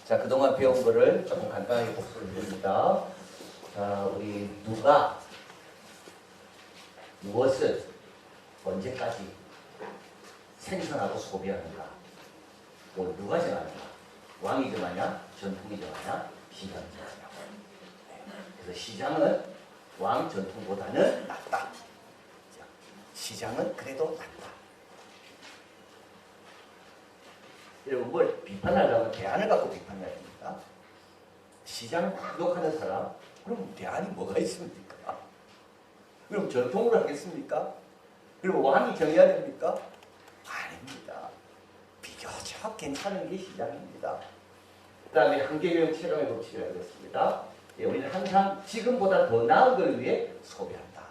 자, 그동안 배운 거를 조금 간단하게 복습을 해봅니다. 자, 우리 누가 무엇을 언제까지 생산하고 소비하는가? 뭐 누가 정하는가? 왕이 정하냐? 전통이 정하냐? 시장이 정하냐? 그래서 시장은 왕 전통보다는 낫다. 시장은 그래도 낫다. 여러분 뭘 비판하려면 대안을 갖고 비판해야 됩니다. 시장을 욕하는 사람, 그럼 대안이 뭐가 있습니까? 그럼 전통으로 하겠습니까? 그리고 왕이 정해야 됩니까? 아닙니다. 비교적 괜찮은 게 시장입니다. 그 다음에 한계교육 체감의 법칙을 하겠습니다. 예, 우리는 항상 지금보다 더 나은 걸 위해 소비한다.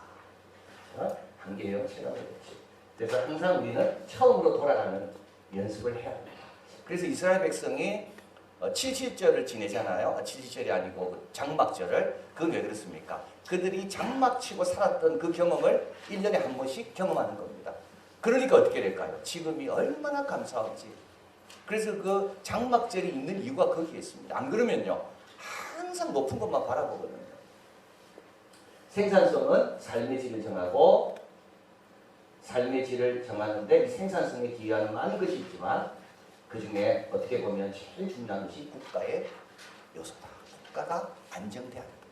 한계교육 체감의 법칙. 그래서 항상 우리는 처음으로 돌아가는 연습을 해야 합니다. 그래서 이스라엘 백성이 77절을 지내잖아요. 77절이 아니고 장막절을. 그건 왜 그렇습니까? 그들이 장막치고 살았던 그 경험을 1년에 한 번씩 경험하는 겁니다. 그러니까 어떻게 될까요? 지금이 얼마나 감사한지. 그래서 그 장막절이 있는 이유가 거기에 있습니다. 안 그러면요, 항상 높은 것만 바라보거든요. 생산성은 삶의 질을 정하고, 삶의 질을 정하는데 이 생산성에 기여하는 많은 것이 있지만 그 중에 어떻게 보면 제일 중요한 것이 국가의 요소다. 국가가 안정돼야 합니다.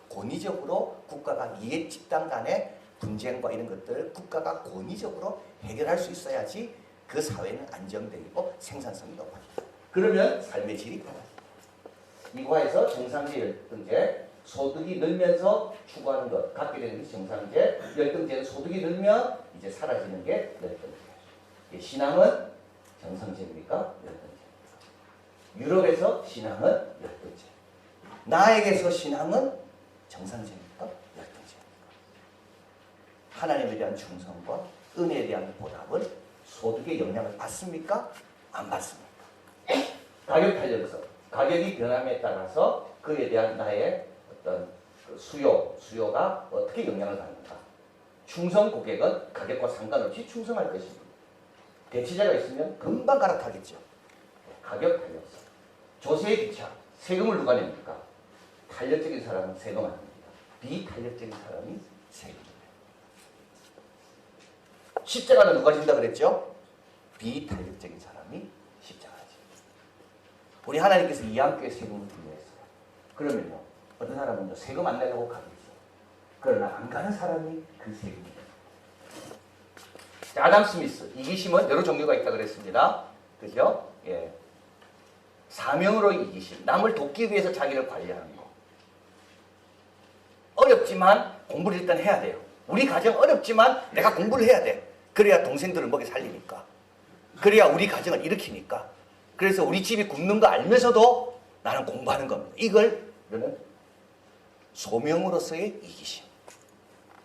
권위적으로 국가가 이해 집단 간의 분쟁과 이런 것들을 국가가 권위적으로 해결할 수 있어야지 그 사회는 안정되고 생산성이 높아집니다. 그러면 삶의 질이 달라집니다. 이과에서 정상제, 열등제, 소득이 늘면서 추구하는 것, 갖게 되는 것이 정상제, 열등제는 소득이 늘면 이제 사라지는 게 열등제. 신앙은 정상제입니까? 열등제입니까? 유럽에서 신앙은 열등제. 나에게서 신앙은 정상제입니까? 열등제입니까? 하나님에 대한 충성과 은혜에 대한 보답은 소득의 영향을 받습니까? 안 받습니까? 가격 탄력성. 가격이 변함에 따라서 그에 대한 나의 어떤 수요가 어떻게 영향을 받는가? 충성 고객은 가격과 상관없이 충성할 것입니다. 대치자가 있으면 금방 갈아타겠죠. 가격 탄력성. 조세의 기차. 세금을 누가 냅니까? 탄력적인 사람은 세금 안 냅니다. 비탄력적인 사람이 세금을 냅니다. 십자가는 누가 진다 그랬죠? 비탄력적인 사람이 십자가를 집니다. 우리 하나님께서 이함교회 세금을 분류했어요. 그러면요, 어떤 사람은 세금 안 내려고 가겠죠. 그러나 안 가는 사람이 그 세금을 아담 스미스, 이기심은 여러 종류가 있다 그랬습니다. 그죠? 예. 사명으로 이기심, 남을 돕기 위해서 자기를 관리하는 거. 어렵지만 공부를 일단 해야 돼요. 우리 가정 어렵지만 내가 공부를 해야 돼. 그래야 동생들을 먹여 살리니까. 그래야 우리 가정을 일으키니까. 그래서 우리 집이 굶는 거 알면서도 나는 공부하는 겁니다. 이거는 소명으로서의 이기심.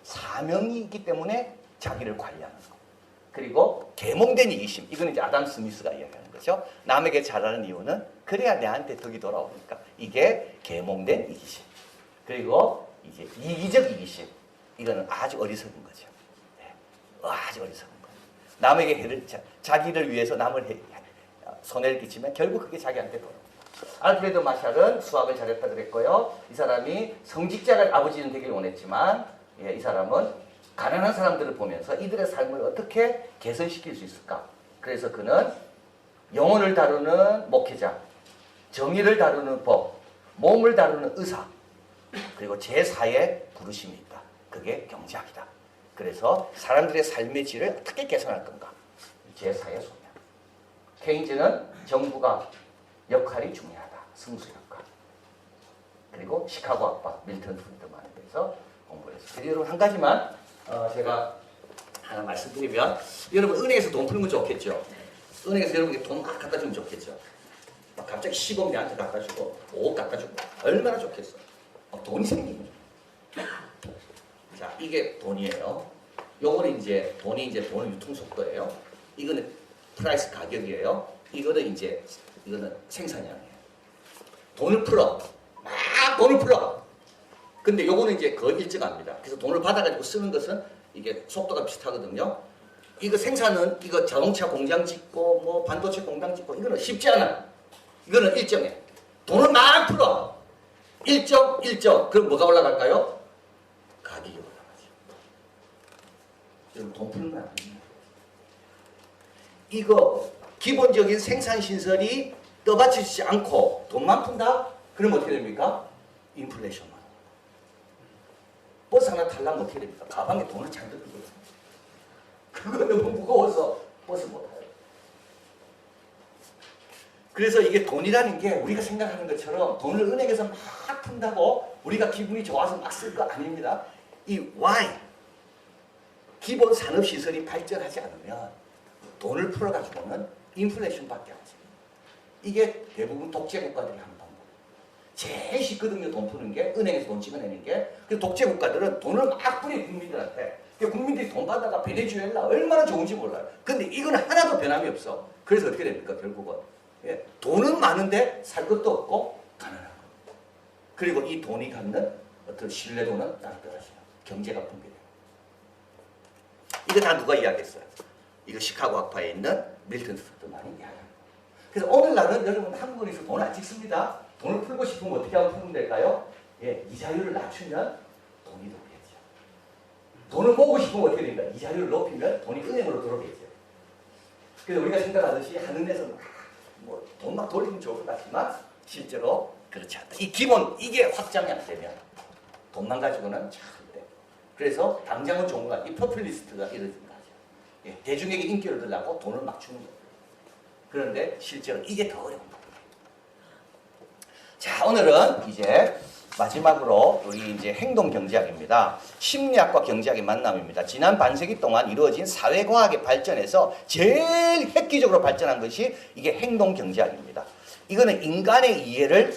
사명이 있기 때문에 자기를 관리하는 거. 그리고 계몽된 이기심. 이거는 이제 아담 스미스가 이야기하는 거죠. 남에게 잘하는 이유는 그래야 내한테 덕이 돌아오니까. 이게 계몽된 이기심. 그리고 이제 이기적 이기심. 이거는 아주 어리석은 거죠. 네. 아주 어리석은 거예요. 남에게 자기를 위해서 남을 손해를 끼치면 결국 그게 자기한테 돌아옵니다. 알프레드 마샬은 수학을 잘했다 그랬고요. 이 사람이 성직자를 아버지는 되길 원했지만 이 사람은 가난한 사람들을 보면서 이들의 삶을 어떻게 개선시킬 수 있을까? 그래서 그는 영혼을 다루는 목회자, 정의를 다루는 법, 몸을 다루는 의사, 그리고 제4의 부르심이 있다. 그게 경제학이다. 그래서 사람들의 삶의 질을 어떻게 개선할 건가? 제4의 소명. 케인즈는 정부가 역할이 중요하다. 승수 역할. 그리고 시카고 아빠, 밀턴 프리드만에 대해서 공부를 했어요. 여러분 한 가지만 제가 하나 말씀드리면, 여러분 은행에서 돈 풀면 좋겠죠. 은행에서 여러분께 돈 막 갖다 주면 좋겠죠. 막 갑자기 10억 내한테 갖다 주고 5억 갖다 주고 얼마나 좋겠어. 돈이 생기면. 자, 이게 돈이에요. 요거는 이제 돈이 돈의 유통 속도예요. 이거는 프라이스 가격이에요. 이거는 생산량이에요. 돈을 풀어. 막 돈을 풀어. 근데 요거는 이제 거의 일정합니다. 그래서 돈을 받아가지고 쓰는 것은 이게 속도가 비슷하거든요. 이거 생산은 자동차 공장 짓고 반도체 공장 짓고 이거는 쉽지 않아. 이거는 일정해. 돈을 막 풀어. 일정. 그럼 뭐가 올라갈까요? 가격이 올라가죠. 여러분 돈 푸는 건 아닙니다. 이거 기본적인 생산 시설이 떠받치지 않고 돈만 푼다? 그럼 어떻게 됩니까? 인플레이션만. 버스 하나 타려면 어떻게 됩니까? 가방에 돈을 잘 넣는 거예요. 그거 너무 무거워서 버스 못 타요. 그래서 이게 돈이라는 게 우리가 생각하는 것처럼 돈을 은행에서 막 푼다고 우리가 기분이 좋아서 막 쓸 거 아닙니다. 이 Y, 기본 산업시설이 발전하지 않으면 돈을 풀어가지고는 인플레이션밖에 안 돼요. 이게 대부분 독재국가들이 하는 방법이에요. 제일 쉽거든요. 돈 푸는 게. 은행에서 돈 찍어내는 게. 그 독재국가들은 돈을 막 뿌려 국민들한테. 국민들이 돈 받다가 베네수엘라 얼마나 좋은지 몰라요. 근데 이건 하나도 변함이 없어. 그래서 어떻게 됩니까? 결국은. 예, 돈은 많은데 살 것도 없고 가난한 거. 그리고 이 돈이 갖는 어떤 신뢰도는 땅이 떨어져요. 경제가 붕괴돼요. 이거 다 누가 이야기했어요? 이거 시카고 학파에 있는 밀턴 프리드만이 이야기합니다. 그래서 오늘날은 여러분 한국에서 돈을 안 찍습니다. 돈을 풀고 싶으면 어떻게 하면 풀면 될까요? 예, 이자율을 낮추면 돈이 들어오겠죠. 돈을 모으고 싶으면 어떻게 됩니까? 이자율을 높이면 돈이 은행으로 들어오겠죠. 그래서 우리가 생각하듯이 하늘에서 뭐 돈 막 돌리면 좋을 것 같지만 실제로 그렇지 않다. 이 기본 이게 확장이 안 되면 돈만 가지고는 잘 돼. 그래서 당장은 좋은 거 이 포퓰리스트가 이러는 거죠. 예, 대중에게 인기를 얻으려고 돈을 막 주는 거예요. 그런데 실제로 이게 더 어려운 거예요. 자, 오늘은 이제 마지막으로 우리 이제 행동 경제학입니다. 심리학과 경제학의 만남입니다. 지난 반세기 동안 이루어진 사회과학의 발전에서 제일 획기적으로 발전한 것이 이게 행동 경제학입니다. 이거는 인간의 이해를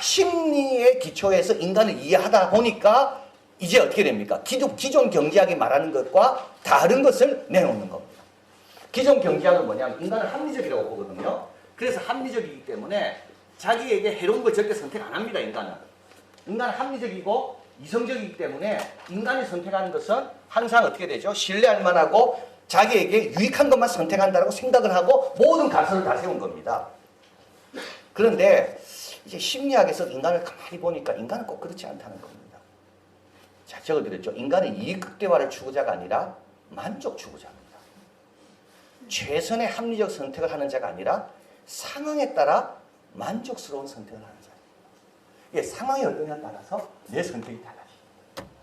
심리의 기초에서 인간을 이해하다 보니까 이제 어떻게 됩니까? 기존 경제학이 말하는 것과 다른 것을 내놓는 겁니다. 기존 경제학은 뭐냐면 인간은 합리적이라고 보거든요. 그래서 합리적이기 때문에 자기에게 해로운 걸 절대 선택 안 합니다. 인간은 합리적이고 이성적이기 때문에 인간이 선택하는 것은 항상 어떻게 되죠? 신뢰할 만하고 자기에게 유익한 것만 선택한다고 생각을 하고 모든 가설을 다 세운 겁니다. 그런데 이제 심리학에서 인간을 가만히 보니까 인간은 꼭 그렇지 않다는 겁니다. 자, 적어드렸죠. 인간은 이익 극대화를 추구자가 아니라 만족 추구자입니다. 최선의 합리적 선택을 하는 자가 아니라 상황에 따라 만족스러운 선택을 하는 자입니다. 예, 상황이 어떠냐에 따라서 내 선택이 달라집니다.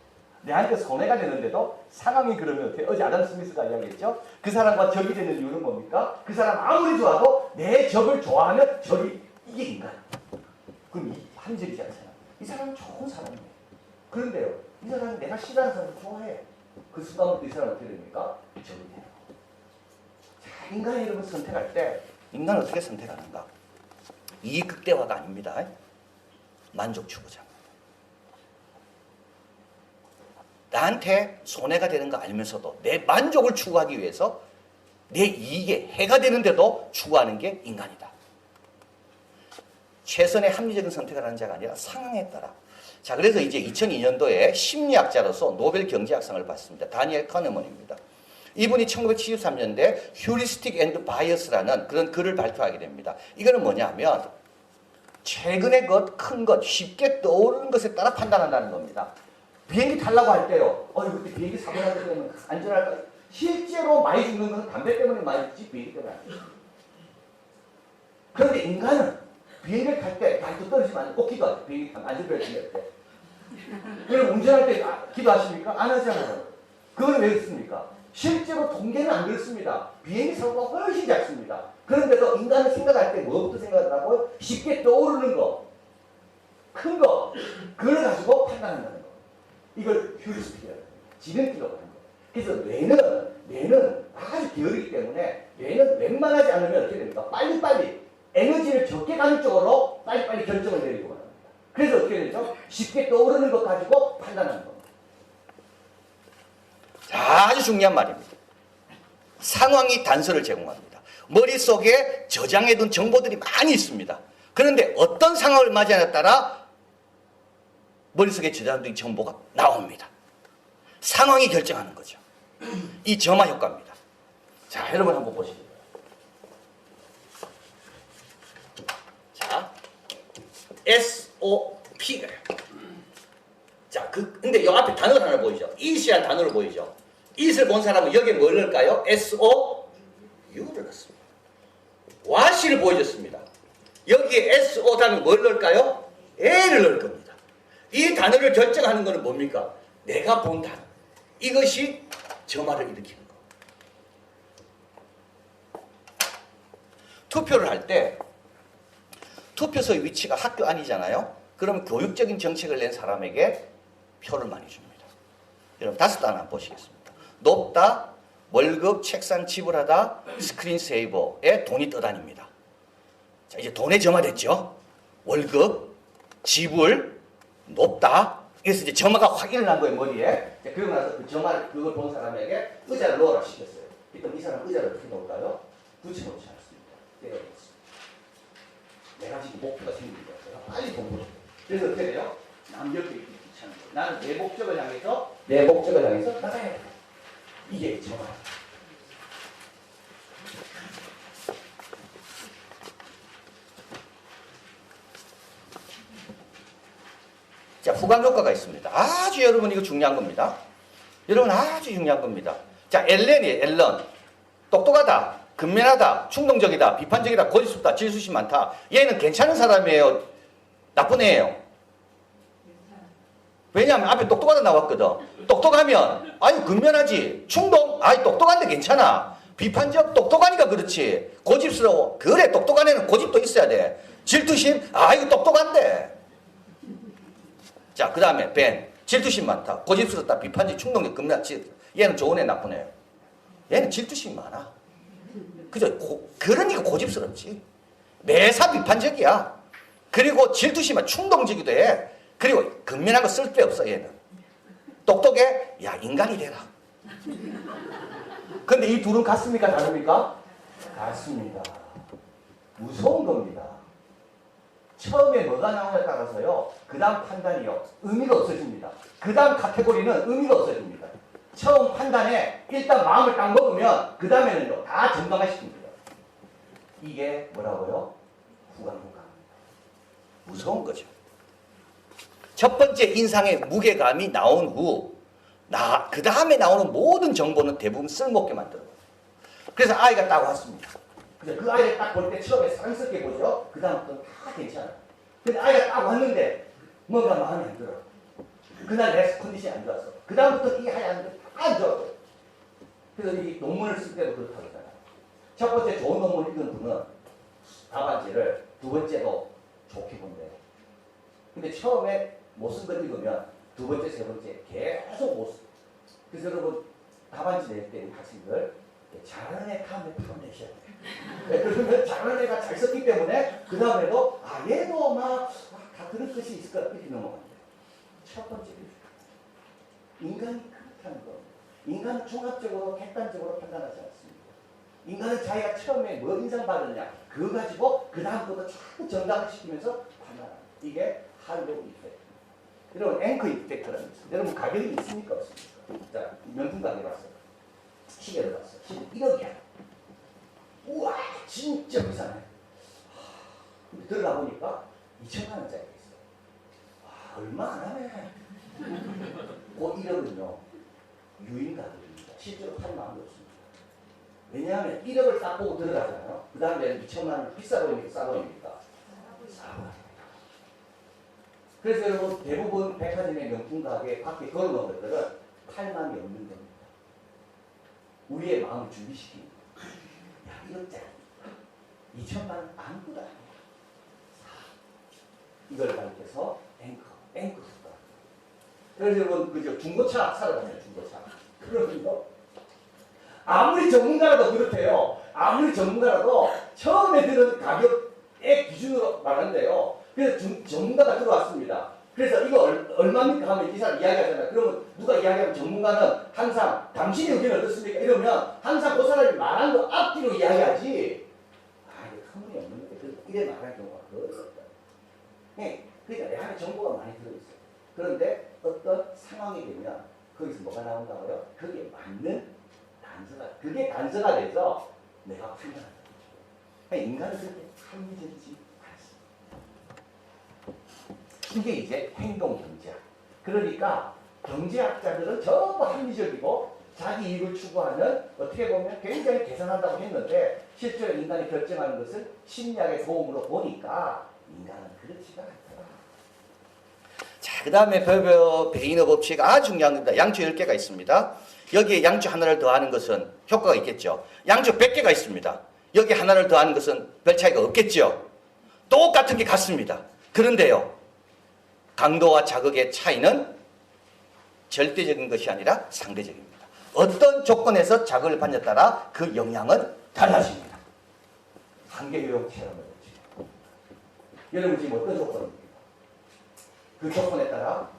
내한테 손해가 되는데도 상황이 그러면 어때요? 어제 아담 스미스가 이야기했죠. 그 사람과 적이 되는 이유는 뭡니까? 그 사람 아무리 좋아도 내 적을 좋아하면 적이 이게 인간. 그럼 이 합리적이지 않잖아. 이 사람은 좋은 사람이에요. 그런데요, 이 사람은 내가 싫어하는 사람을 좋아해. 그 순간부터 이 사람은 어떻게 됩니까? 적이 돼요. 자, 인간이 여러분 선택할 때 인간은 어떻게 선택하는가? 이익 극대화가 아닙니다. 만족 추구자입니다. 나한테 손해가 되는 거 알면서도 내 만족을 추구하기 위해서 내 이익에 해가 되는데도 추구하는 게 인간이다. 최선의 합리적인 선택을 하는 자가 아니라 상황에 따라. 자, 그래서 이제 2002년도에 심리학자로서 노벨 경제학상을 받습니다. 다니엘 카네먼입니다. 이분이 1973년대 휴리스틱 앤드 바이어스라는 그런 글을 발표하게 됩니다. 이거는 뭐냐면 최근의 것, 큰 것, 쉽게 떠오르는 것에 따라 판단한다는 겁니다. 비행기 타려고 할 때요. 그때 비행기 사고 나게 되면 안전할까? 실제로 많이 죽는 것은 담배 때문에 많이 죽지 비행기 때문에 안 죽어요. 그런데 인간은 비행기를 탈 때 발도 떨어지면 꼭 기도하죠. 비행기 타면 안전벨트 맬 때. 그럼 운전할 때 기도하십니까? 안 하잖아요. 그건 왜 그렇습니까? 실제로 통계는 안 그렇습니다. 비행기 사고가 훨씬 작습니다. 그런데도 인간은 생각할 때 뭐부터 생각하고 쉽게 떠오르는 거, 큰 거, 그걸 가지고 판단한다는 거. 이걸 휴리스틱이라고 해요. 지름길로 가는 거. 그래서 뇌는 아주 게으르기 때문에 뇌는 웬만하지 않으면 어떻게 됩니까? 빨리빨리 에너지를 적게 가는 쪽으로 빨리빨리 결정을 내리고 합니다. 그래서 어떻게 되죠? 쉽게 떠오르는 것 가지고 판단하는 겁니다. 자, 아주 중요한 말입니다. 상황이 단서를 제공합니다. 머릿속에 저장해둔 정보들이 많이 있습니다. 그런데 어떤 상황을 맞이하냐에 따라 머릿속에 저장된 정보가 나옵니다. 상황이 결정하는 거죠. 이 점화 효과입니다. 자, 여러분 한번 보시죠. 자, SOP가. 자, 근데 이 앞에 단어 하나 보이죠? it이라는 단어를 보이죠? it을 본 사람은 여기에 뭘 넣을까요? SOU를 넣습니다. what을 보여줬습니다. 여기에 SO 다음에 뭘 넣을까요? A를 넣을 겁니다. 이 단어를 결정하는 것은 뭡니까? 내가 본 단어. 이것이 점화를 일으키는 거. 투표를 할 때 투표소의 위치가 학교 안이잖아요. 그러면 교육적인 정책을 낸 사람에게 표를 많이 줍니다. 여러분 다섯 단어 한번 보시겠습니다. 높다, 월급, 책상 지불하다, 스크린 세이버에 돈이 떠다닙니다. 자, 이제 돈에 점화됐죠. 월급, 지불, 높다. 그래서 이제 점화가 확 일어난 거예요, 머리에. 그러고 나서 그 점화를, 그걸 본 사람에게 의자를 놓으라 시켰어요. 그럼 이 사람 의자를 어떻게 놓을까요? 붙여놓지 않습니다. 떼어놓습니다. 내가 지금 목표가 생긴 거예요. 빨리 돈 벌어. 그래서 어떻게 돼요? 남 옆에 있기 귀찮은 거예요. 나는 내 목적을 향해서 나가야 돼. 이게 점화. 자, 후광 효과가 있습니다. 아주 여러분 이거 중요한 겁니다. 여러분 아주 중요한 겁니다. 자, 앨런이에요. 앨런. 똑똑하다, 근면하다, 충동적이다, 비판적이다, 고집스럽다, 질수심 많다. 얘는 괜찮은 사람이에요? 나쁜 애예요? 왜냐하면 앞에 똑똑하다 나왔거든. 똑똑하면 아유 근면하지. 충동 아유 똑똑한데 괜찮아. 비판적 똑똑하니까 그렇지. 고집스러워. 그래 똑똑한 애는 고집도 있어야 돼. 질투심 아유 똑똑한데. 자, 그 다음에 벤. 질투심 많다. 고집스럽다. 비판적, 충동적, 근면하지. 얘는 좋은 애, 나쁜 애. 얘는 질투심 많아. 그죠? 그러니까 고집스럽지. 매사 비판적이야. 그리고 질투심은 충동적이기도 해. 그리고 근면한 거 쓸데없어, 얘는. 똑똑해? 야, 인간이 되라. 근데 이 둘은 같습니까? 다릅니까? 같습니다. 무서운 겁니다. 처음에 뭐가 나오냐에 따라서요, 그 다음 판단이요, 의미가 없어집니다. 그 다음 카테고리는 의미가 없어집니다. 처음 판단에 일단 마음을 딱 먹으면, 그 다음에는요, 다 정당화시킵니다. 이게 뭐라고요? 후광효과입니다. 무서운 거죠. 첫 번째 인상의 무게감이 나온 후, 그 다음에 나오는 모든 정보는 대부분 쓸모없게 만들어요. 그래서 아이가 딱 왔습니다. 그 아이를 딱 볼 때 처음에 상스럽게 보죠. 그 다음부터는 다 괜찮아요. 근데 아이가 딱 왔는데 뭔가 마음에 안 들어. 그날 내 컨디션이 안 좋았어. 그 다음부터 이 아이 다 안 좋았어요. 그래서 이 논문을 쓸 때도 그렇다고 했잖아요. 첫 번째 좋은 논문을 읽은 분은 답안지를 두 번째도 좋게 본대요. 근데 처음에 못 쓴 걸 읽으면 두 번째, 세 번째 계속 못 써. 그래서 여러분 답안지 낼 때 학생들 잘하는 애 카운트 풀어내셔야 돼요. 네, 그러면 잘하는 애가 잘 썼기 때문에 그 다음에도 얘도 막 다 그런 뜻이 있을 거라 이렇게 넘어갑니다. 첫 번째 인간이 그렇다는 겁니다. 인간은 종합적으로 객관적으로 판단하지 않습니다. 인간은 자기가 처음에 뭐 인상받았냐 그거 가지고 그 다음부터 자꾸 정답을 시키면서 판단합니다. 이게 할로우 이펙트. 여러분 앵커 이펙트라는 게 있습니다. 여러분 가격이 있습니까 없습니까? 자, 명품 가격 봤어요. 시계를 봤어요. 시계 1억이야. 우와 진짜 비싸네. 근데 들어가 보니까 2천만 원짜리가 있어요. 얼마 안 하네. 그 1억은요 유인 가격입니다. 실제로 팔 마음도 없습니다. 왜냐하면 1억을 딱 보고 들어가잖아요. 그 다음에 2천만 원 비싸 보입니까? 싸 보입니까? 싸 보입니다. 그래서 여러분 대부분 백화점의 명품 가게 밖에 걸어놓은 것들은 팔만이 없는 겁니다. 우리의 마음을 준비시킵니다. 야, 1억짜리 2천만 원 아무것도 아니야. 이걸 가르쳐서 앵커 수가. 그래서 여러분 그죠 중고차 사러가잖아요. 중고차. 그러면요 아무리 전문가라도 그렇대요. 아무리 전문가라도 처음에 들은 가격의 기준으로 말하는데요. 그래서 전문가가 들어왔습니다. 그래서 이거 얼마입니까 하면 이 사람 이야기하잖아요. 그러면 누가 이야기하면 전문가는 항상 당신의 의견은 어떻습니까? 이러면 항상 그 사람이 말한 거 앞뒤로 이야기하지. 이거 터무니없는 건데 이래 말하는 경우가 거의 없다. 네, 그러니까 내 안에 정보가 많이 들어있어요. 그런데 어떤 상황이 되면 거기서 뭐가 나온다고요? 그게 맞는 단서가, 그게 단서가 돼서 내가 판단한다. 인간은 그렇게 합리적이지 않습니다. 이게 이제 행동경제학. 그러니까 경제학자들은 전부 합리적이고 자기 이익을 추구하는 어떻게 보면 굉장히 계산한다고 했는데 실제로 인간이 결정하는 것은 심리학의 도움으로 보니까 인간은 그렇지가 않더라. 자, 그 다음에 베이너 법칙 아주 중요한 겁니다. 양주 10개가 있습니다. 여기에 양주 하나를 더하는 것은 효과가 있겠죠. 양주 100개가 있습니다. 여기 하나를 더하는 것은 별 차이가 없겠죠. 똑같은 게 같습니다. 그런데요, 강도와 자극의 차이는 절대적인 것이 아니라 상대적입니다. 어떤 조건에서 자극을 받냐에 따라 그 영향은 달라집니다. 한계요용체험을 해보죠. 여러분 지금 어떤 조건입니까? 그 조건에 따라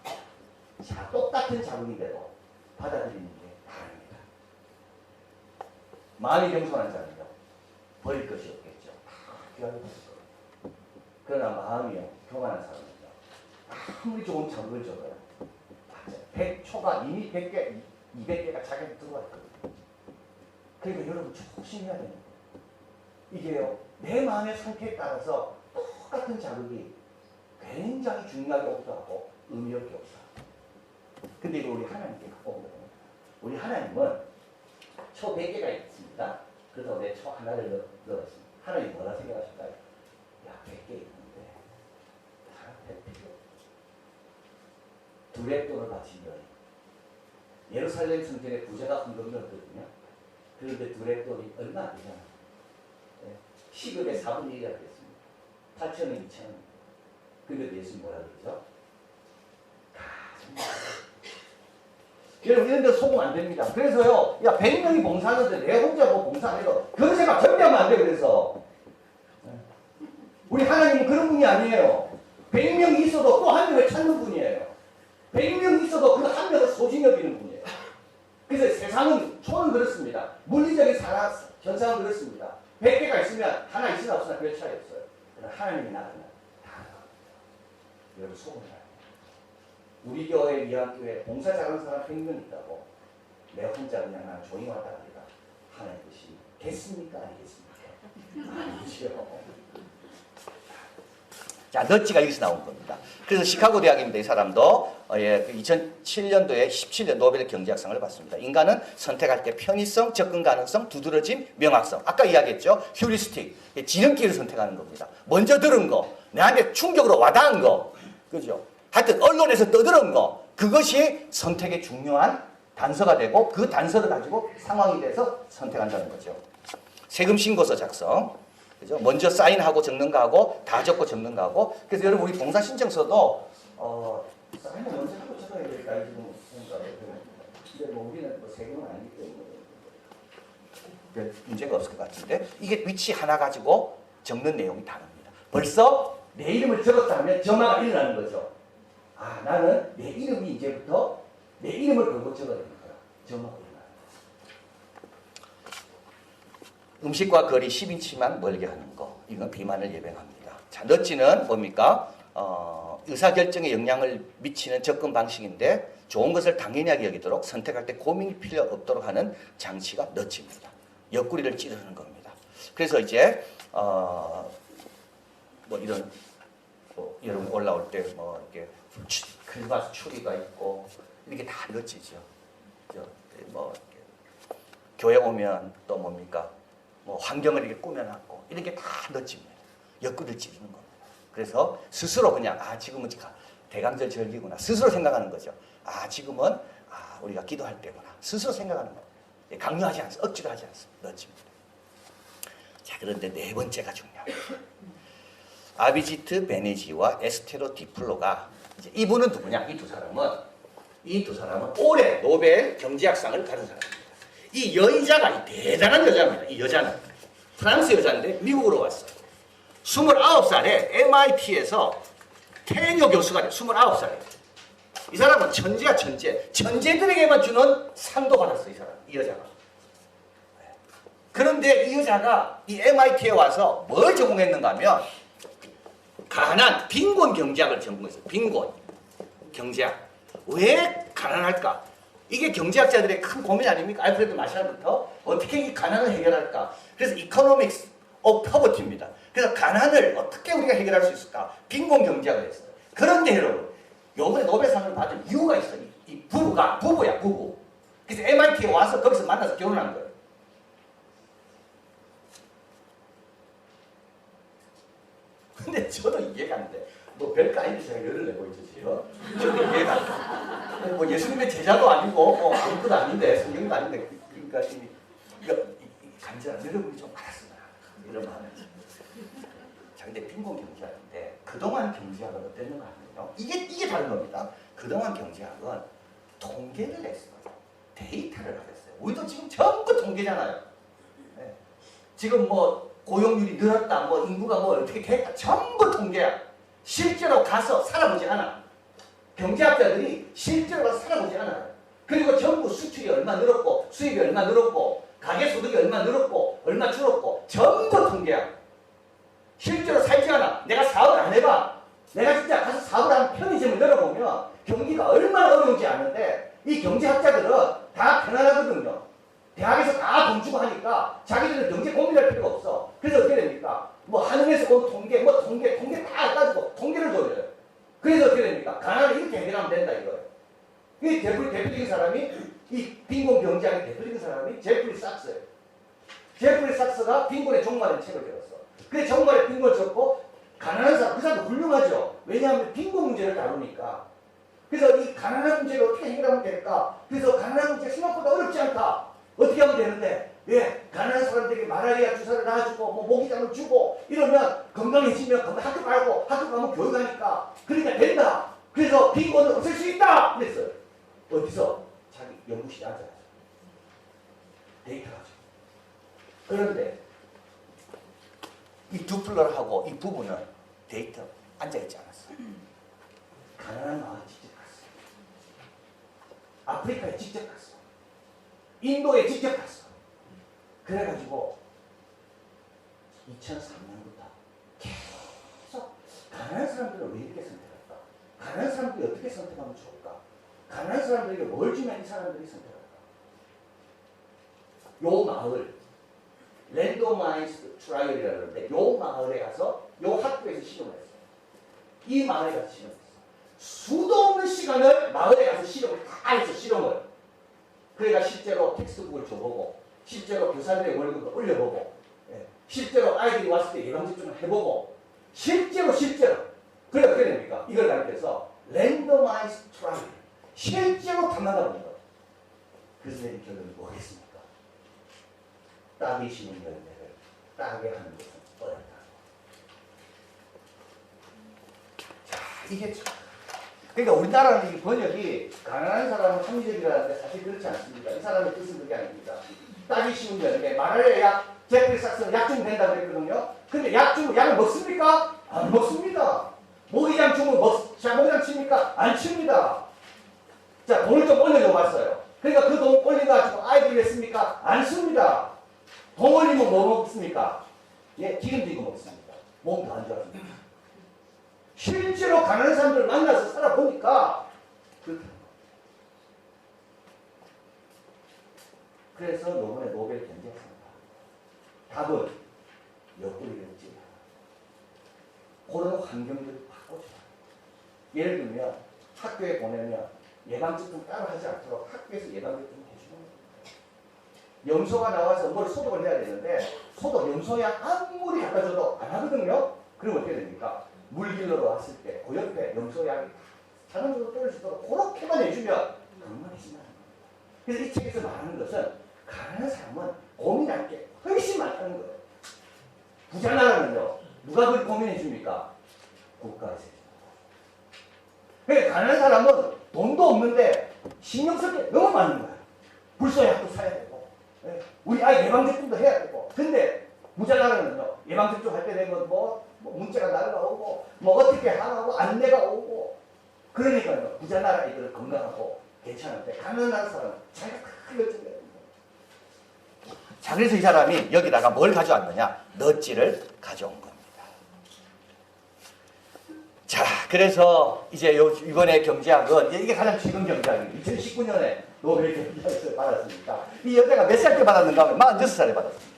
자, 똑같은 자극인데도 받아들이는 게 다릅니다. 마음이 겸손한 자는요, 버릴 것이 없겠죠. 귀하게 버릴 거예요. 그러나 마음이요, 교만한 사람은요, 아무리 좋은 자극을 줘도요, 100초가 이미 100개, 200개가 자기한테 들어왔거든요. 그러니까 여러분 조심해야 되는 거예요. 이게요, 내 마음의 상태에 따라서 똑같은 자극이 굉장히 중요하게 오기도 하고 의미 없게 오기도 하고. 근데 이거 우리 하나님께 갖고 온 거예요. 우리 하나님은 초 100개가 있습니다. 그래서 내 초 하나를 넣었습니다. 하나님 뭐라 생각하실까요? 야, 100개 있는데 나한테 필요 없어. $200 바치면 예루살렘 성전에 부자가 헌금을 넣었거든요. 그런데 $200 얼마 안 되잖아요. 10억의 4분의 1이라 그랬습니다. 8,000원, 2,000원. 근데 예수님 뭐라 그러죠? 여러분 이런 데 속으면 안 됩니다. 그래서요, 야 100명이 봉사하는데 내 혼자 뭐 봉사 안 해도 그런 생각 절대 하면 안 돼요. 그래서 우리 하나님은 그런 분이 아니에요. 100명이 있어도 또 한 명을 찾는 분이에요. 100명이 있어도 그 한 명을 소중히 여기는 분이에요. 그래서 세상은 초는 그렇습니다. 물리적인 현상은 그렇습니다. 100개가 있으면 하나 있으나 없으나 별 차이 없어요. 그러나 하나님이 나가면 다 나갑니다. 여러분 속으면 안 돼요. 우리 교회 미안교회 봉사 잘하는 사람 100명 있다고 내 혼자 그냥 난 조용히 왔다 가니까 하나님 뜻이 됐습니까? 아니겠습니까? 아니죠. 자, 너치가 여기서 나온 겁니다. 그래서 시카고 대학입니다. 이 사람도 2007년도에 17년 노벨 경제학상을 받습니다. 인간은 선택할 때 편의성, 접근 가능성, 두드러짐, 명확성. 아까 이야기했죠. 휴리스틱, 지름길을 선택하는 겁니다. 먼저 들은 거, 내한테 충격으로 와닿은 거, 그죠? 하여튼 언론에서 떠드는 거, 그것이 선택의 중요한 단서가 되고 그 단서를 가지고 상황이 돼서 선택한다는 거죠. 세금 신고서 작성. 그죠? 먼저 사인하고 적는 거하고 다 적고 적는 거하고. 그래서 여러분 우리 봉사 신청서도 사인을 먼저 하고 적어야 될까 지금 생각해요. 근데 뭐 우리는 뭐 세금은 아니기 때문에 문제가 없을 것 같은데 이게 위치 하나 가지고 적는 내용이 다릅니다. 벌써 내 이름을 적었다면 점화가 일어나는 거죠. 아, 나는 내 이름이 이제부터 내 이름을 걸고 적어야 되는 거야. 점화가 일어나는 거야. 음식과 거리 10인치만 멀게 하는 거. 이건 비만을 예방합니다. 자, 너치는 뭡니까? 의사결정에 영향을 미치는 접근 방식인데 좋은 것을 당연하게 여기도록 선택할 때 고민이 필요 없도록 하는 장치가 너치입니다. 옆구리를 찌르는 겁니다. 그래서 이제 뭐 이런 여러분 올라올 때 뭐 이렇게 크리스마스 추리가 있고 이렇게 다 너치죠. 뭐 이렇게 교회 오면 또 뭡니까? 뭐 환경을 이렇게 꾸며놨고 이런 게 다 너치입니다. 옆구리를 찌르는 겁니다. 그래서 스스로 그냥 지금은 대강절 절기구나 스스로 생각하는 거죠. 지금은 우리가 기도할 때구나 스스로 생각하는 거예요. 강요하지 않습니다. 억지로 하지 않습니다. 너치입니다. 자, 그런데 네 번째가 중요합니다. 아비지트 베네지와 에스테로 디플로가 이제 이분은 누구냐? 이 두 사람은 올해 노벨 경제학상을 받은 사람입니다. 이 여자가 대단한 여자입니다. 이 여자는 프랑스 여자인데 미국으로 왔어요. 29살에 MIT에서 테뉴 교수가 돼요. 29살에. 이 사람은 천재야 천재. 천재들에게만 주는 상도 받았어요. 이 여자가. 그런데 이 여자가 이 MIT에 와서 뭘 전공했는가 하면 빈곤 경제학을 전공했어요. 빈곤 경제학. 왜 가난할까? 이게 경제학자들의 큰 고민 아닙니까? 알프레드 마샬부터 어떻게 이 가난을 해결할까? 그래서 Economics of Poverty입니다. 그래서 가난을 어떻게 우리가 해결할 수 있을까? 빈곤 경제학을 했어요. 그런데 여러분, 요번에 노벨상을 받은 이유가 있어. 이 부부가, 부부야, 부부. 그래서 MIT에 와서 거기서 만나서 결혼한 거예요. 근데 저도 이해가 안 돼. 뭐 별거 아닌데 제가 열을 내고 있죠, 지금. 저도 이해가 안 돼. 뭐 예수님의 제자도 아니고, 뭐 아무것도 아닌데, 성경도 아닌데, 그러니까 간절한 여러분이 좀 알았으면 이런 마음이지. 자, 근데 빈곤 경제학인데 그동안 경제학은 어땠는가 하면요. 이게 다른 겁니다. 그동안 경제학은 통계를 했어요. 데이터를 하겠어요. 우리도 지금 전부 통계잖아요. 네. 지금 뭐 고용률이 늘었다, 뭐 인구가 뭐 어떻게 됐다, 전부 통계야. 실제로 가서 살아보지 않아. 경제학자들이 실제로 가서 살아보지 않아요. 그리고 전부 수출이 얼마 늘었고, 수입이 얼마 늘었고, 가계소득이 얼마 늘었고, 얼마 줄었고, 전부 통계야. 실제로 살지 않아. 내가 사업을 안 해봐. 내가 진짜 가서 사업을 하는 편의점을 열어보면 경기가 얼마나 어려운지 아는데, 이 경제학자들은 다 편안하거든요. 대학에서 다 돈 주고 하니까 자기들은 경제 고민할 필요가 없어. 그래서 어떻게 됩니까? 뭐 한은에서 온 통계, 뭐 통계 다 가지고 통계를 줘요. 그래서 어떻게 됩니까? 가난을 이렇게 해결하면 된다 이거예요. 이 대표적인 사람이, 이 빈곤 경제학의 대표적인 사람이 제프리 삭스예요. 제프리 삭스가 빈곤의 종말이라는 책을 적었어. 그래 종말의 빈곤을 적고, 가난한 사람, 그 사람도 훌륭하죠. 왜냐하면 빈곤 문제를 다루니까. 그래서 이 가난한 문제를 어떻게 해결하면 될까? 그래서 가난한 문제 생각보다 어렵지 않다. 어떻게 하면 되는데, 예, 가난한 사람들에게 말라리아 주사를 놔주고, 뭐 모기장을 주고 이러면 건강해지면 학교 가고, 학교 가면 교육하니까, 그러니까 된다. 그래서 빈곤을 없앨 수 있다. 그랬어요. 어디서? 자기 연구실에 앉아서 데이터 가지고. 그런데 이 두플러하고 이 부부는 데이터 앉아있지 않았어요. 가난한 마을 직접 갔어요. 아프리카에 직접 갔어. 인도에 직접 갔어. 그래가지고 2003년부터 계속 가난한 사람들을 왜 이렇게 선택할까? 가난한 사람들이 어떻게 선택하면 좋을까? 가난한 사람들에게 뭘 주면 이 사람들이 선택할까? 요 마을, 랜도마이즈 트라이얼이라고 하는데, 요 마을에 가서 요 학교에서 실험을 했어요. 이 마을에 가서 실험을 했어요. 수도 없는 시간을 마을에 가서 실험을 다 해서 실험을. 그러니까 실제로 텍스트북을 줘보고, 실제로 교사들의 월급을 올려보고, 예. 실제로 아이들이 왔을 때 예방접종을 해보고, 실제로. 그래 어떻게 됩니까? 이걸 가르쳐서 랜더마이즈 트라이얼, 실제로 탐난다 보는 거예요. 그래서 내린 결론이 뭐겠습니까? 따기 쉬운 열매를 따게 하는 것은 어렵다. 자, 이게 참. 그러니까 우리나라는 이 번역이 가난한 사람은 합리적이라는데 사실 그렇지 않습니다. 이 사람의 뜻은 그게 아닙니다. 따기 쉬운 열매, 말하려 약, 제프리 삭스는 약 주면 된다고 그랬거든요. 근데 약 주면 약을 먹습니까? 안 먹습니다. 모기장 주면 모기장 칩니까? 안 칩니다. 자, 돈을 좀 올려줘 봤어요. 그러니까 그 돈 올려가지고 아이들이 했습니까? 안 씁니다. 돈 올리면 뭐 먹습니까? 예, 기름도 이거 먹습니다. 몸도 안 좋아집니다. 실제로 가난한 사람들을 만나서 살아보니까 그렇다는 거예요. 그래서 이번에 노벨 경제학상을 답은 옆구리겠지. 그런 환경들을 바꿔줘요. 예를 들면 학교에 보내면 예방접종 따로 하지 않도록 학교에서 예방접종 해주는 거예요. 염소가 나와서 뭘 소독을 해야 되는데 염소약 아무리 갖다 줘도 안 하거든요. 그러면 어떻게 됩니까? 물길러로 왔을 때 그 옆에 염소약이 자동으로 떨어지도록 그렇게만 해주면 건강해진다는 거예요. 그래서 이 책에서 말하는 것은 가난한 사람은 고민할 게 훨씬 많다는 거예요. 부자 나라는요, 누가 그걸 고민해 줍니까? 국가에서. 그러니까 가난한 사람은 돈도 없는데 신경 쓸 게 너무 많은 거예요. 불소약도 사야 되고, 우리 아이 예방접종도 해야 되고. 근데 부자 나라는요, 예방접종 할 때 되면 뭐 문자가 날라오고, 뭐 어떻게 하라고 안내가 오고. 그러니까요, 부자 나라 아이들은 건강하고 괜찮은데 가난한 나라 사람은 자기가 크게 걱정해요. 자, 그래서 이 사람이 여기다가 뭘 가져왔느냐? 넛지를 가져온 겁니다. 자, 그래서 이제 이번에 경제학은, 이게 가장 최근 경제학이에요. 2019년에 노벨 경제학상을 받았으니까. 이 여자가 몇 살 때 받았는가 하면 46살에 받았습니다.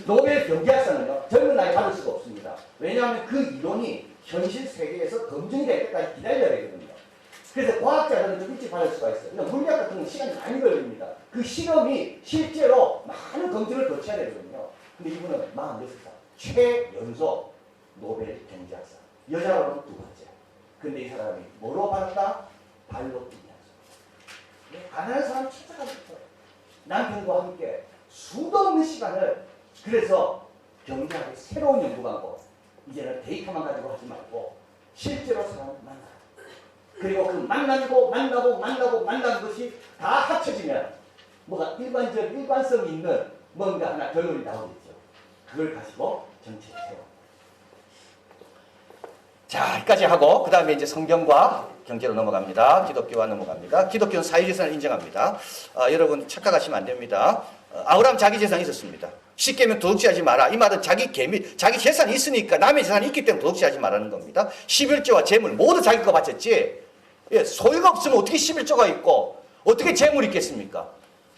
노벨 경제학상은요, 젊은 나이 받을 수가 없습니다. 왜냐하면 그 이론이 현실 세계에서 검증이 될 때까지 기다려야 되거든요. 그래서 과학자들은 좀 일찍 받을 수가 있어요. 그러니까 물리학 같은 건 시간이 많이 걸립니다. 그 실험이 실제로 많은 검증을 거쳐야 되거든요. 근데 이분은 46살, 최연소 노벨 경제학상. 여자로는 두 번째. 근데 이 사람이 뭐로 받았다? 발로 뛰면서. 가난한 사람 찾아가고 있어요. 남편과 함께 수도 없는 시간을, 그래서 경제학의 새로운 연구 방법, 이제는 데이터만 가지고 하지 말고 실제로 사람을 만나라. 그리고 그 만나는 것이 다 합쳐지면 뭐가 일관성 있는 뭔가 하나 결론이 나오겠죠. 그걸 가지고 정책을 세워. 자, 여기까지 하고 그 다음에 이제 성경과 경제로 넘어갑니다. 기독교와 넘어갑니다. 기독교는 사유재산을 인정합니다. 여러분 착각하시면 안 됩니다. 아브라함 자기 재산이 있었습니다. 십계명 도둑질하지 마라. 이 말은 자기 재산이 있으니까, 남의 재산이 있기 때문에 도둑질하지 말라는 겁니다. 11조와 재물 모두 자기 거 바쳤지. 예, 소유가 없으면 어떻게 11조가 있고 어떻게 재물이 있겠습니까?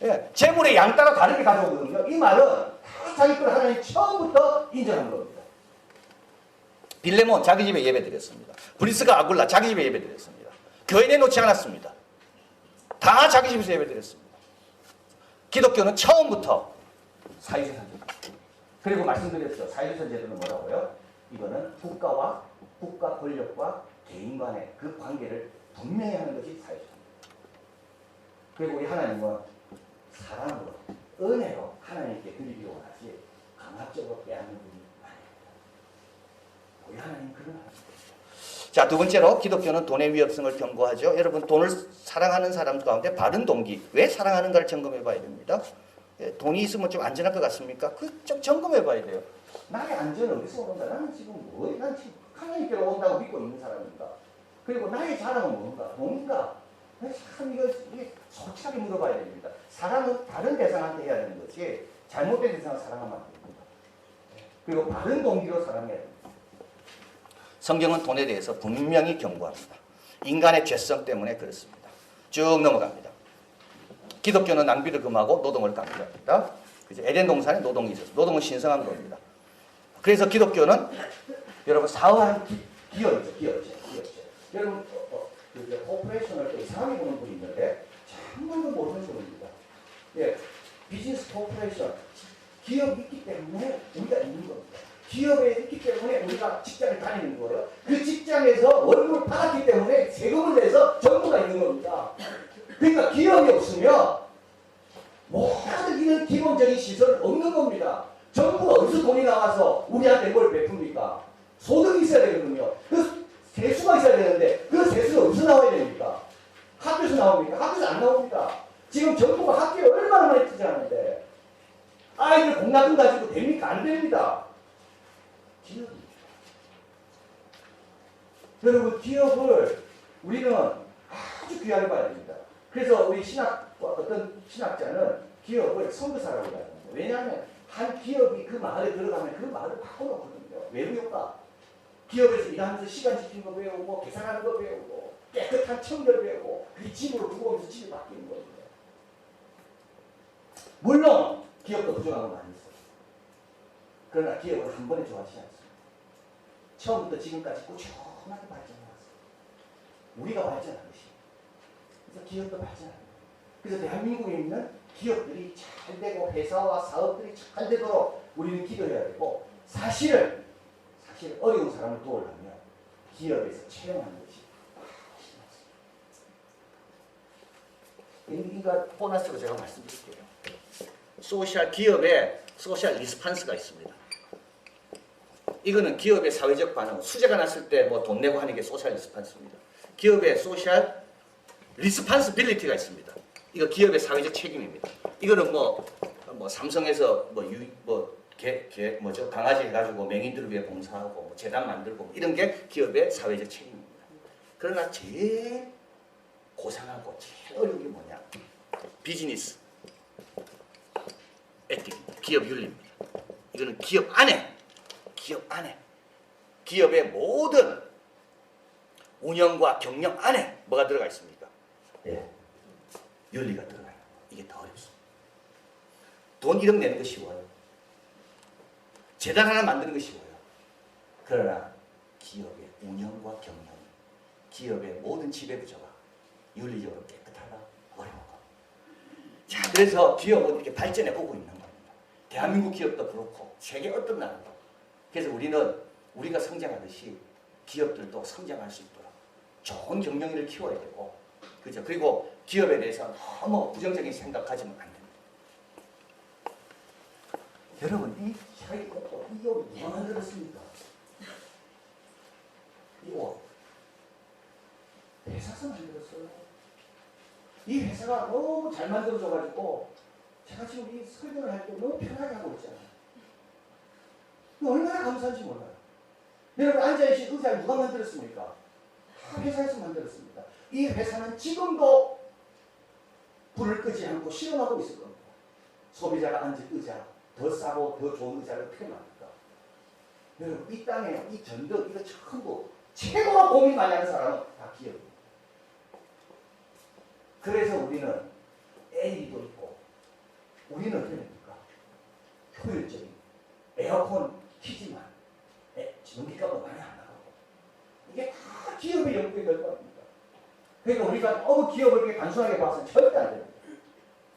예, 재물의 양 따라 다르게 가져오거든요. 이 말은 다 자기 걸 하나님 처음부터 인정한 겁니다. 빌레몬 자기 집에 예배드렸습니다. 브리스가 아굴라 자기 집에 예배드렸습니다. 교회 내놓지 않았습니다. 다 자기 집에서 예배드렸습니다. 기독교는 처음부터 사유재산 제도. 그리고 말씀드렸죠. 사유재산 제도는 뭐라고요? 이거는 국가 권력과 개인 간의 그 관계를 분명히 하는 것이 사유재산. 그리고 우리 하나님은 사랑으로, 은혜로 하나님께 드리기 원하지 강압적으로 빼앗는 분이 아닙니다. 우리 하나님 그런 하나님입니다. 자, 두 번째로 기독교는 돈의 위협성을 경고하죠. 여러분, 돈을 사랑하는 사람 가운데 바른 동기, 왜 사랑하는가를 점검해 봐야 됩니다. 예, 돈이 있으면 좀 안전할 것 같습니까? 좀 점검해 봐야 돼요. 나의 안전은 어디서 온다? 나는 지금 난 지금 하나님께로 온다고 믿고 있는 사람인가? 그리고 나의 자랑은 뭔가? 돈인가? 참 이게 솔직하게 물어봐야 됩니다. 사랑은 다른 대상한테 해야 되는 거지 잘못된 대상을 사랑하면 안 됩니다. 그리고 바른 동기로 사랑해야 됩니다. 성경은 돈에 대해서 분명히 경고합니다. 인간의 죄성 때문에 그렇습니다. 쭉 넘어갑니다. 기독교는 낭비를 금하고 노동을 강조합니다. 에덴 동산에 노동이 있어서 노동은 신성한 겁니다. 그래서 기독교는 여러분 사업하는 기업이죠. 여러분 코퍼레이션을 또 이상하게 보는 분이 있는데 정말로 모르는 분입니다. 예, 비즈니스 코퍼레이션 기업이 있기 때문에 우리가 있는 겁니다. 기업에 있기 때문에 우리가 직장을 다니는 거예요. 그 직장에서 월급을 받았기 때문에 세금을 내서 정부가 있는 겁니다. 그러니까 기업이 없으면 모든 이런 기본적인 시설은 없는 겁니다. 정부가 어디서 돈이 나와서 우리한테 뭘 베풉니까? 소득이 있어야 되거든요. 그 세수가 있어야 되는데 그 세수가 어디서 나와야 됩니까? 학교에서 나옵니까? 학교에서 안 나옵니다. 지금 정부가 학교에 얼마나 많이 투자하는데 아이들 공과금 가지고 됩니까? 안 됩니다. 기업입니다. 여러분, 기업을 우리는 아주 귀하게 봐야 됩니다. 그래서 우리 어떤 신학자는 기업을 선교사라고 합니다. 왜냐하면 한 기업이 그 마을에 들어가면 그 마을을 바꿔놓거든요. 외국효과. 기업에서 일하면서 시간 지키는 거 배우고 계산하는 거 배우고 깨끗한 청결 배우고 그게 집으로 두고 오면서 집이 바뀌는 겁니다. 물론 기업도 부족한 건 많이 있어요. 그러나 기업은 한 번에 좋아지지 않습니다. 처음부터 지금까지 꾸준하게 발전해왔어요. 우리가 발전한 것이. 그래서 기업도 발전합니다. 그래서 대한민국에 있는 기업들이 잘 되고 회사와 사업들이 잘 되도록 우리는 기도해야 되고 사실 어려운 사람을 도우려면 기업에서 채용하는 것이 인기가 보너스로 제가 말씀드릴게요. 기업에 소셜 리스판스가 있습니다. 이거는 기업의 사회적 반응, 수재가 났을 때 뭐 돈 내고 하는 게 소셜 리스판스입니다. 기업의 소셜 리스판스빌리티가 있습니다. 이거 기업의 사회적 책임입니다. 이거는 뭐 삼성에서 강아지 해가지고 맹인들을 위해 봉사하고 뭐 재단 만들고 이런 게 기업의 사회적 책임입니다. 그러나 제일 고상하고 제일 어려운 게 뭐냐? 비즈니스 에틱입니다. 기업 윤리입니다. 이거는 기업 안에 기업의 모든 운영과 경영 안에 뭐가 들어가 있습니까? 예, 윤리가 들어가요. 이게 더 어렵습니다. 돈 1억 내는 거 쉬워요. 재단 하나 만드는 거 쉬워요. 그러나 기업의 운영과 경영, 기업의 모든 지배구조가 윤리적으로 깨끗하다? 어려워. 자, 그래서 기업은 이렇게 발전해 보고 있는 겁니다. 대한민국 기업도 그렇고 세계 어떤 나라도. 그래서 우리가 성장하듯이 기업들도 성장할 수 있도록 좋은 경영인을 키워야 되고, 그죠? 그리고 기업에 대해서 너무 부정적인 생각하지는 안 됩니다. 여러분, 이 옷 누가 만들었습니까? 이 옷 회사에서 만들었어요. 이 회사가 너무 잘 만들어져가지고 제가 지금 이 설명을 할 때 너무 편하게 하고 있잖아요. 얼마나 감사한지 몰라요. 여러분, 앉아계신 의자를 누가 만들었습니까? 다 회사에서 만들었습니다. 이 회사는 지금도 불을 끄지 않고 실험하고 있을 겁니다. 소비자가 앉을 의자, 더 싸고 더 좋은 의자를 어떻게 만들까? 여러분, 이 땅에 이 전등, 이거 전부 최고로 고민 많이 하는 사람은 다 기업입니다. 그래서 우리는 AI도 있고, 우리는 어떻게 됩니까? 효율적인 에어컨 키지만 전기값도 많이 안 나가고, 이게 다 기업의 연구의 결과입니다. 그러니까 우리가 너무 기업을 이렇게 단순하게 봐서는 절대 안 됩니다.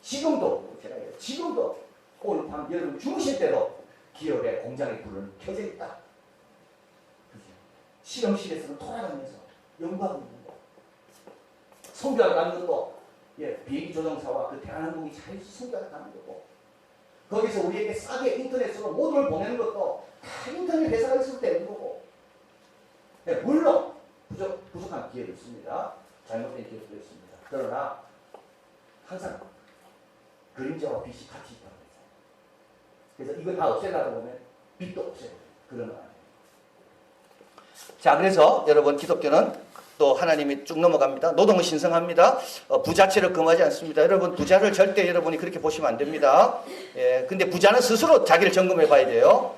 지금도 오늘 밤 여러분 주무실 때도 기업의 공장의 불은 켜져 있다. 그죠? 실험실에서는 돌아가면서 연구하고 있는 거. 성교하러 가는 것도 비행기 조종사와 그 대한항공이 자유수 성교하러 가는 거고, 거기서 우리에게 싸게 인터넷으로 모듈을 보내는 것도 다 인터넷 회사가 있을 때 되는 거고. 물론 부족한 기회도 있습니다. 잘못된 기회도 있습니다. 그러나 항상 그림자와 빛이 같이 있다고 해서, 그래서 이걸 다 없애려고 보면 빛도 없애요. 그러면 안 돼요. 자, 그래서 여러분, 기독교는 또 하나님이 쭉 넘어갑니다. 노동은 신성합니다. 부자체를 금하지 않습니다. 여러분, 부자를 절대 여러분이 그렇게 보시면 안 됩니다. 근데 부자는 스스로 자기를 점검해 봐야 돼요.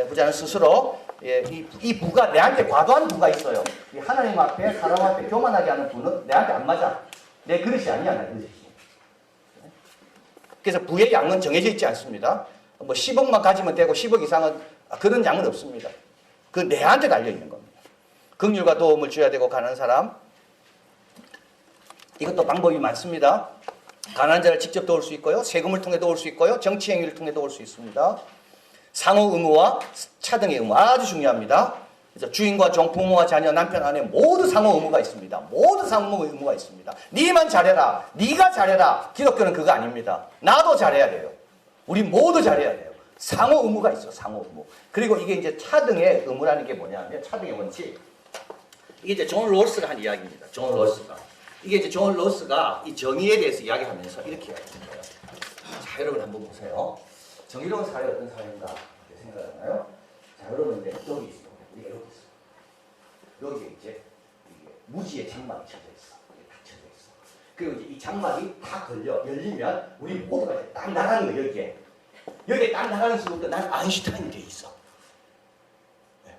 부자는 스스로 이 부가 내한테 과도한 부가 있어요. 하나님 앞에 사람 앞에 교만하게 하는 부는 내한테 안 맞아. 내 그릇이 아니야, 내 그릇이. 그래서 부의 양은 정해져 있지 않습니다. 뭐 10억만 가지면 되고 10억 이상은 그런 양은 없습니다. 그 내한테 달려 있는 겁니다. 긍휼과 도움을 줘야 되고, 가난한 사람. 이것도 방법이 많습니다. 가난한 자를 직접 도울 수 있고요. 세금을 통해 도울 수 있고요. 정치 행위를 통해 도울 수 있습니다. 상호 의무와 차등의 의무 아주 중요합니다. 그래서 주인과 종, 부모와 자녀, 남편, 아내 모두 상호 의무가 있습니다. 모두 상호 의무가 있습니다. 네만 잘해라. 네가 잘해라. 기독교는 그거 아닙니다. 나도 잘해야 돼요. 우리 모두 잘해야 돼요. 상호 의무가 있어요. 상호 의무. 그리고 이게 이제 차등의 의무라는 게 뭐냐면, 차등의 원칙. 이게 이제 존 롤스가 한 이야기입니다. 존 롤스가. 이게 이제 존 롤스가 이 정의에 대해서 이야기하면서 이렇게 이야기합니다. 자, 여러분 한번 보세요. 정의로운 사회 어떤 사회인가 생각하나요? 자, 여러분 이제 여기 있습니다. 우리가 여기 있어. 여기 이제 이게 무지의 장막이 쳐져 있어. 이게 딱 쳐져 있어. 그리고 이제 이 장막이 다 열리면 우리 모두가 이제 딱 나가는 거예요. 여기에 딱 나가는 순간 난 아인슈타인이 돼 있어. 네.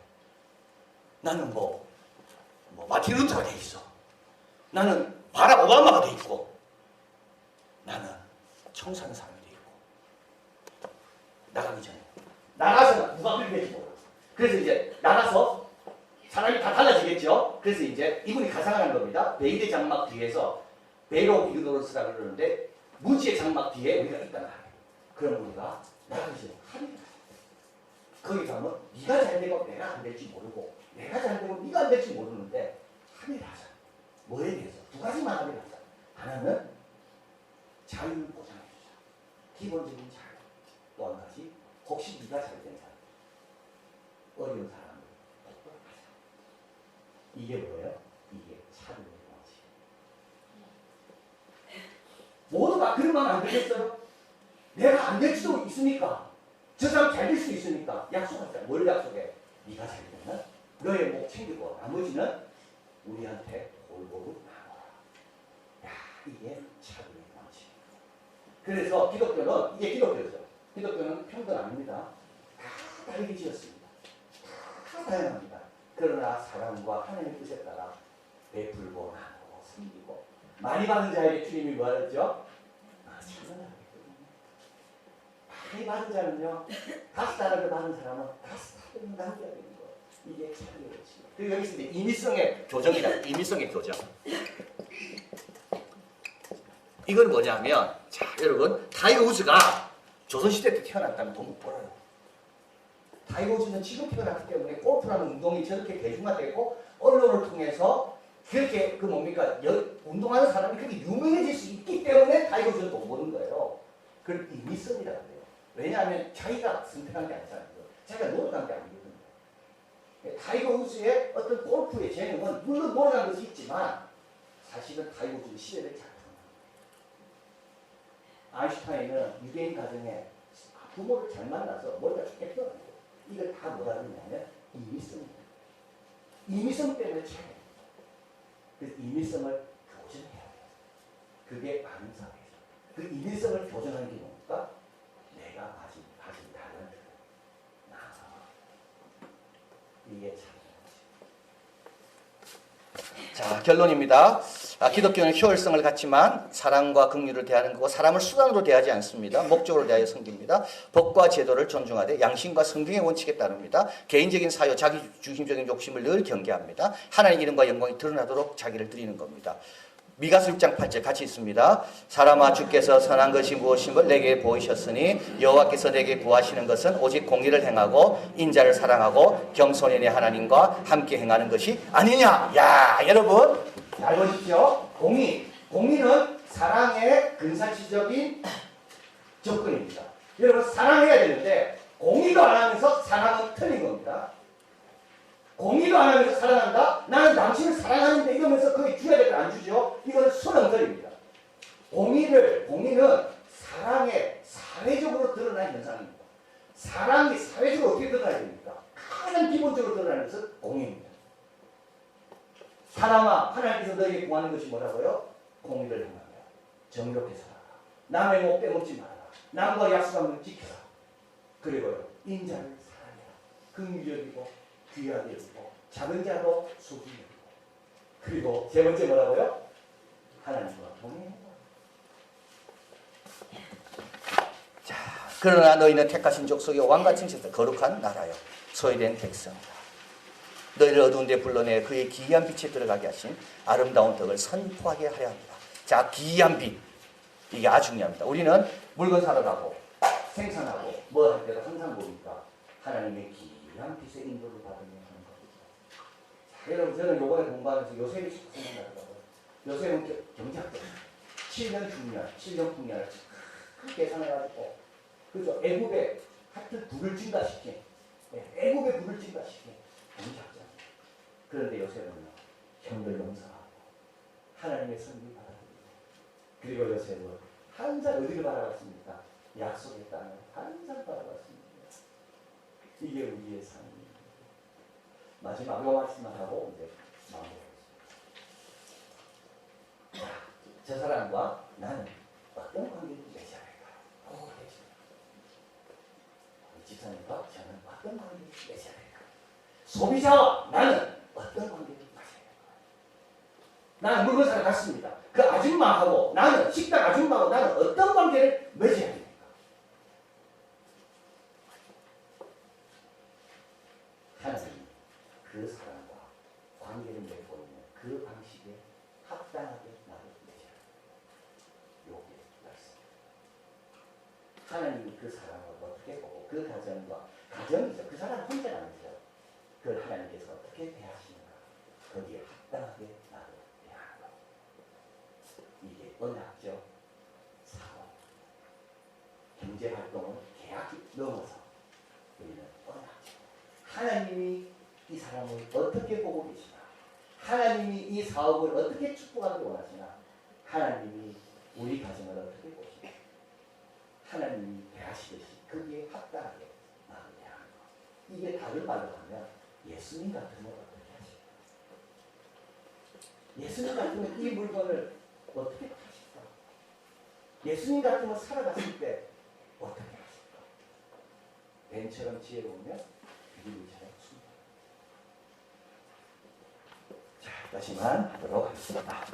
나는 뭐 마틴 루터가 돼 있어. 나는 바락 오바마가 돼 있고, 나는 청산 사람이 돼 있고. 나가기 전에 나가서 누가 그렇게 될지 몰라. 그래서 이제 나가서 사람이 다 달라지겠죠. 그래서 이제 이분이 가상하는 겁니다. 베일의 장막 뒤에서 베일오 비그노로스라고 그러는데, 무지의 장막 뒤에 우리가 있다는 거예요. 그럼 우리가 나가기 전에 합의를 하자. 거기 가면 네가 잘 되고 내가 안 될지 모르고, 내가 잘 되고 네가 안 될지 모르는데 합의를 하자. 뭐에 대해서? 두 가지만 합의를 하자. 하나는 자유를 보장해 주자. 기본적인 자유. 또 한 가지, 혹시 네가 잘 된 사람, 어려운 사람을 돕도록 하자. 이게 뭐예요? 이게 차등의 원칙. 모두가 그런 마음 안 들겠어요? 내가 안 될 수도 있으니까, 저 사람 잘 될 수 있으니까 약속하자. 뭘 약속해? 네가 잘 되면 너의 목 챙기고 나머지는 우리한테 골고루 나눠라. 야, 이게 차등의 원칙. 그래서 기독교는, 이게 기독교죠. 기독교는 평등 아닙니다. 다 다르게 지었습니다. 다 다양합니다. 그러나 사랑과 하나님의 뜻에 따라 베풀고 나누고 섬기고, 많이 받은 자에게 주님이 뭐랬죠? 찬양하기 때문에. 많이 받은 자는요, 5달러를 받은 사람은 5달러를 남겨야 되는 거예요. 이게 차이의 원칙. 그리고 여기 있는데 임의성의 교정이다. 임의성의 교정. 이건 뭐냐면, 자, 여러분, 타이거 우즈가 조선시대 때 태어났다면 돈 못 벌어요. 타이거 우즈는 지금 태어났기 때문에 골프라는 운동이 저렇게 대중화되고, 언론을 통해서 그렇게, 그 뭡니까, 운동하는 사람이 그렇게 유명해질 수 있기 때문에 타이거 우즈는 돈 버는 거예요. 그걸 임의성이라고 해요. 왜냐하면 자기가 선택한 게 아니잖아요. 자기가 노력한 게 아니거든요. 타이거 우즈의 어떤 골프의 재능은 물론 노력한 것이 있지만, 사실은 타이거 우즈의 시대를 잘 아인슈타인은 유대인 가정에 부모를 잘 만나서 머리가 좋게 태어났고 이걸 다 뭐라 그러냐면 임의성입니다. 임의성 때문에 차요. 그래서 임의성을 교정해야 돼요. 그게 많은 사회에서. 그 임의성을 교정하는 게 뭡니까? 내가 가진 다른 나. 이게 참. 자, 결론입니다. 기독교는 효율성을 갖지만 사랑과 긍휼을 대하는 거고 사람을 수단으로 대하지 않습니다. 목적으로 대하여 섬깁니다. 법과 제도를 존중하되 양심과 성경의 원칙에 따릅니다. 개인적인 사유, 자기중심적인 욕심을 늘 경계합니다. 하나님의 이름과 영광이 드러나도록 자기를 드리는 겁니다. 미가서 6장 8절 같이 있습니다. 사람아 주께서 선한 것이 무엇임을 내게 보이셨으니 여호와께서 내게 구하시는 것은 오직 공의를 행하고 인자를 사랑하고 겸손히 내 하나님과 함께 행하는 것이 아니냐. 야, 여러분 잘 보십시오. 공의는 사랑의 근사치적인 접근입니다. 여러분 사랑해야 되는데 공의도 안 하면서 사랑은 틀린 겁니다. 공의도 안 하면서 사랑한다? 나는 당신을 사랑하는데 이러면서 거기 줘야 될 거 안 주죠? 이거는 순응설입니다. 공의는 사랑의 사회적으로 드러난 현상입니다. 사랑이 사회적으로 어떻게 드러나야 됩니까? 가장 기본적으로 드러나는 것은 공의입니다. 사람아, 하나님께서 너에게 구하는 것이 뭐라고요? 공의를 행하며 정의롭게 살아라. 남의 목 빼먹지 말아라. 남과 약속한 것 지켜라. 그리고요, 인자를 사랑해라. 긍휼적이고 귀하게 여기고 작은 자도 소중히 여기고 그리고 세 번째 뭐라고요? 하나님과 동행해라. 자, 그러나 너희는 택하신 족속이 왕같은 칠서 거룩한 나라요 소유된 백성이다. 너희를 어두운 데 불러내 그의 기이한 빛에 들어가게 하신 아름다운 덕을 선포하게 하려 합니다. 자, 기이한 빛. 이게 아주 중요합니다. 우리는 물건 사러 가고 생산하고 뭐 할 때도 항상 뭡니까? 하나님의 기이한 빛의 인도를 받으며 하는 겁니다. 자, 여러분 저는 요번에 공부하면서 요셉이 생각나더라고요. 요셉은 경제학자입니다. 7년 중년, 7년 풍년을 큰 계산해가지고 그죠? 애굽에 하여튼 부를 증가시킨 애굽의 부를 증가시킨 경제학자입니다. 그런데 요셉은요, 형들 용서하고 하나님의 선물 받아들이고 그리고 요셉은 항상 어디를 바라봤습니까? 약속의 땅을 항상 바라봤습니다. 이게 우리의 삶입니다. 마지막 요 말씀만 하고 이제 마무리하겠습니다. 저 사람과 나는 어떤 관계를 맺어야 할까요? 집사님과 저는 어떤 관계를 맺어야 할까요? 소비자와 나는 어떤 관계를 맺어야 할까요? 나는 물건 사러 갔습니다. 그 아줌마하고 나는 식당 아줌마하고 나는 어떤 관계를 맺어야 합니까? 하나님 그 사람과 관계를 맺고 있는 그 방식에 합당하게 나를 맺어야 합니다. 요게 말씀. 하나님이 그 사람을 어떻게 보고 그 가정이죠. 그 사람 혼자가 아니죠. 그걸 하나님께서 어떻게 대하시는가. 거기에 합당하게 나를 대하는 것. 이게 언약적 사원. 경제활동은 계약이 넘어서 우리는 언약적. 하나님이 이 사람을 어떻게 보고 계시나. 하나님이 이 사업을 어떻게 축복하기를 원하시나. 하나님이 우리 가정을 어떻게 보시나. 하나님이 대하시듯이 거기에 합당하게 나를 대하는 것. 이게 다른 말로 하면 예수님 같으면 어떻게 하실까? 예수님 같으면 이 물건을 어떻게 하실까? 예수님 같으면 살아갔을 때 어떻게 하실까? 뱀처럼 지혜로우면 비둘기처럼 순다. 자, 다시만 하도록 하겠습니다.